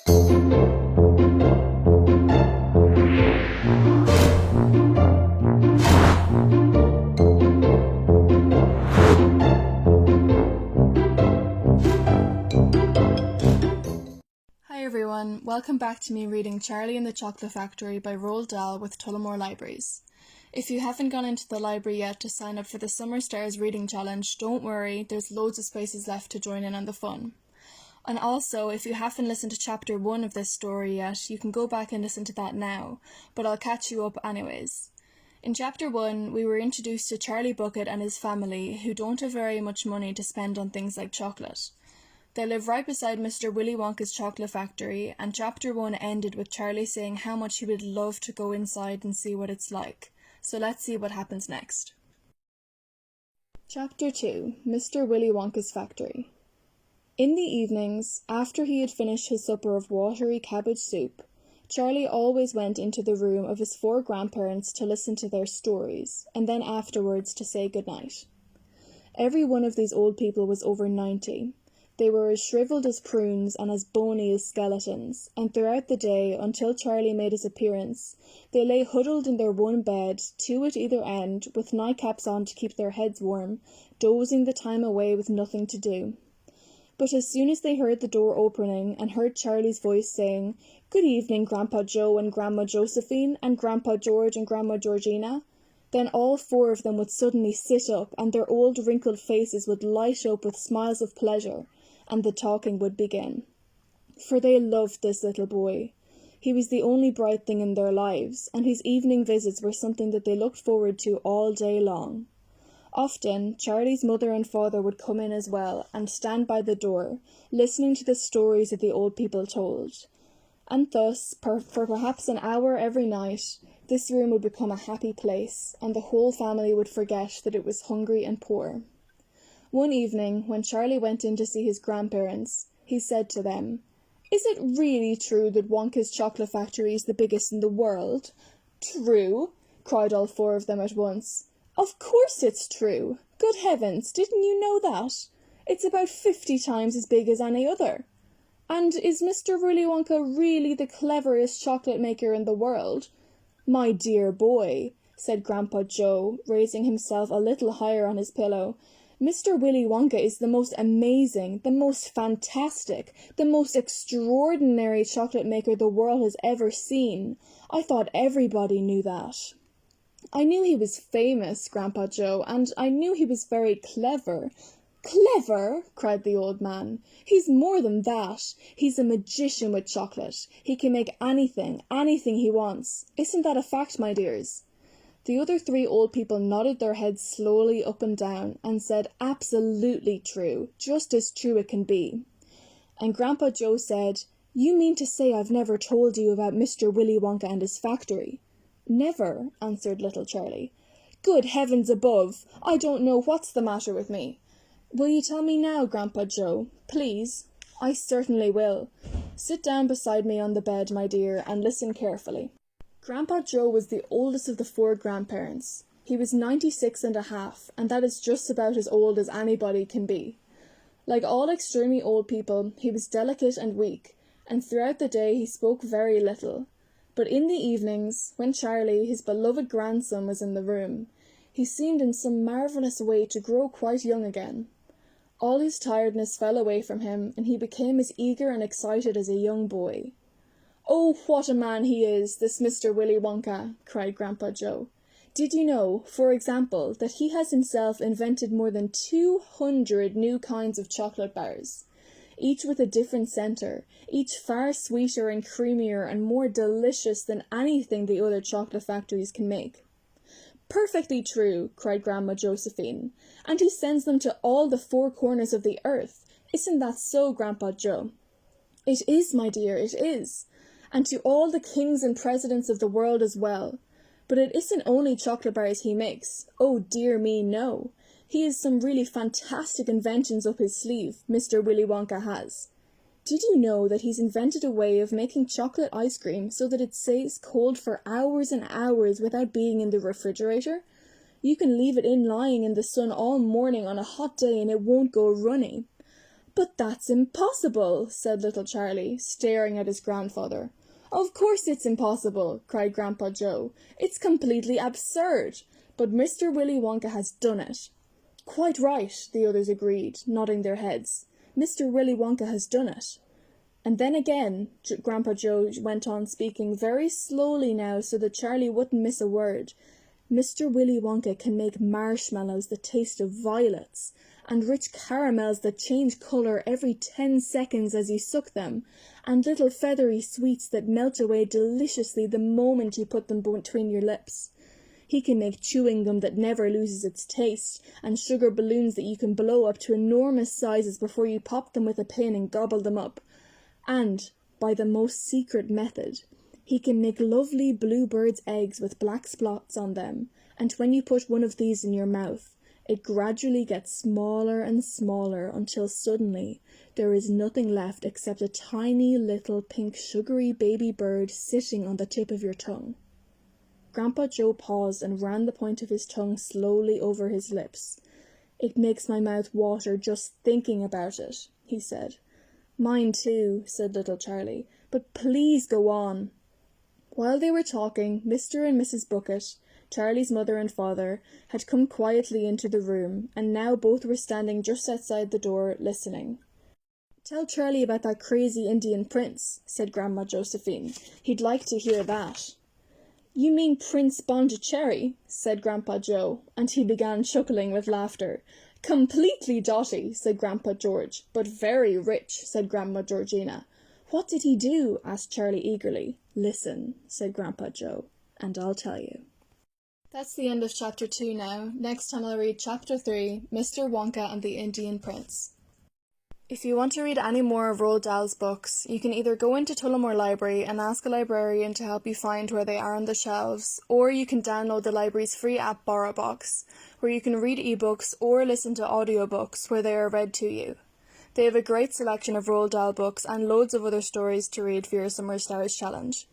Hi everyone, welcome back to me reading Charlie and the Chocolate Factory by Roald Dahl with Tullamore Libraries. If you haven't gone into the library yet to sign up for the Summer Stars Reading Challenge, don't worry, there's loads of spaces left to join in on the fun. And also, if you haven't listened to chapter 1 of this story yet, you can go back and listen to that now, but I'll catch you up anyways. In chapter 1, we were introduced to Charlie Bucket and his family, who don't have very much money to spend on things like chocolate. They live right beside Mr. Willy Wonka's chocolate factory, and chapter 1 ended with Charlie saying how much he would love to go inside and see what it's like. So let's see what happens next. Chapter 2, Mr. Willy Wonka's Factory. In the evenings, after he had finished his supper of watery cabbage soup, Charlie always went into the room of his 4 grandparents to listen to their stories, and then afterwards to say goodnight. Every one of these old people was over 90. They were as shriveled as prunes and as bony as skeletons, and throughout the day, until Charlie made his appearance, they lay huddled in their one bed, 2 at either end, with nightcaps on to keep their heads warm, dozing the time away with nothing to do. But as soon as they heard the door opening and heard Charlie's voice saying, "Good evening, Grandpa Joe and Grandma Josephine and Grandpa George and Grandma Georgina," then all 4 of them would suddenly sit up and their old wrinkled faces would light up with smiles of pleasure, and the talking would begin. For they loved this little boy. He was the only bright thing in their lives, and his evening visits were something that they looked forward to all day long. Often, Charlie's mother and father would come in as well, and stand by the door, listening to the stories that the old people told. And thus, for perhaps an hour every night, this room would become a happy place, and the whole family would forget that it was hungry and poor. One evening, when Charlie went in to see his grandparents, he said to them, "Is it really true that Wonka's chocolate factory is the biggest in the world?" "True?" cried all 4 of them at once. "Of course it's true. Good heavens, didn't you know that? It's about 50 times as big as any other. And is Mr. Willy Wonka really the cleverest chocolate maker in the world?" "My dear boy," said Grandpa Joe, raising himself a little higher on his pillow, "Mr. Willy Wonka is the most amazing, the most fantastic, the most extraordinary chocolate maker the world has ever seen. I thought everybody knew that." "I knew he was famous, Grandpa Joe, and I knew he was very clever." "Clever?" cried the old man. "He's more than that. He's a magician with chocolate. He can make anything he wants. Isn't that a fact, my dears?" The other 3 old people nodded their heads slowly up and down and said, "Absolutely true, just as true it can be." And Grandpa Joe said, "You mean to say I've never told you about Mr. Willy Wonka and his factory?" "Never," answered little Charlie. "Good heavens above! I don't know what's the matter with me." "Will you tell me now, Grandpa Joe? Please?" "I certainly will. Sit down beside me on the bed, my dear, and listen carefully." Grandpa Joe was the oldest of the 4 grandparents. He was 96 and a half, and that is just about as old as anybody can be. Like all extremely old people, he was delicate and weak, and throughout the day he spoke very little. But in the evenings, when Charlie, his beloved grandson, was in the room, he seemed in some marvellous way to grow quite young again. All his tiredness fell away from him, and he became as eager and excited as a young boy. "Oh, what a man he is, this Mr. Willy Wonka!" cried Grandpa Joe. "Did you know, for example, that he has himself invented more than 200 new kinds of chocolate bars, each with a different centre, each far sweeter and creamier and more delicious than anything the other chocolate factories can make?" "Perfectly true," cried Grandma Josephine. "And he sends them to all the 4 corners of the earth. Isn't that so, Grandpa Joe?" "It is, my dear, it is. And to all the kings and presidents of the world as well. But it isn't only chocolate bars he makes. Oh dear me, no. He has some really fantastic inventions up his sleeve, Mr. Willy Wonka has. Did you know that he's invented a way of making chocolate ice cream so that it stays cold for hours and hours without being in the refrigerator? You can leave it in lying in the sun all morning on a hot day and it won't go runny. "But that's impossible," said little Charlie, staring at his grandfather. "Of course it's impossible," cried Grandpa Joe. "It's completely absurd. But Mr. Willy Wonka has done it." "Quite right," the others agreed, nodding their heads. "Mr. Willy Wonka has done it." And then again, Grandpa Joe went on, speaking very slowly now so that Charlie wouldn't miss a word. "Mr. Willy Wonka can make marshmallows that taste of violets, and rich caramels that change colour every 10 seconds as you suck them, and little feathery sweets that melt away deliciously the moment you put them between your lips. He can make chewing gum that never loses its taste, and sugar balloons that you can blow up to enormous sizes before you pop them with a pin and gobble them up. And, by the most secret method, he can make lovely bluebirds' eggs with black spots on them, and when you put one of these in your mouth, it gradually gets smaller and smaller until suddenly there is nothing left except a tiny little pink sugary baby bird sitting on the tip of your tongue." Grandpa Joe paused and ran the point of his tongue slowly over his lips. "It makes my mouth water just thinking about it," he said. "Mine too," said little Charlie, "but please go on." While they were talking, Mr. and Mrs. Bucket, Charlie's mother and father, had come quietly into the room, and now both were standing just outside the door, listening. "Tell Charlie about that crazy Indian prince," said Grandma Josephine. "He'd like to hear that." "You mean Prince Pondicherry," said Grandpa Joe, and he began chuckling with laughter. "Completely dotty," said Grandpa George. "But very rich," said Grandma Georgina. "What did he do?" asked Charlie eagerly. "Listen," said Grandpa Joe, "and I'll tell you." That's the end of chapter 2 now. Next time I'll read chapter 3, Mr. Wonka and the Indian Prince. If you want to read any more of Roald Dahl's books, you can either go into Tullamore Library and ask a librarian to help you find where they are on the shelves, or you can download the library's free app BorrowBox, where you can read ebooks or listen to audiobooks where they are read to you. They have a great selection of Roald Dahl books and loads of other stories to read for your Summer Stars Challenge.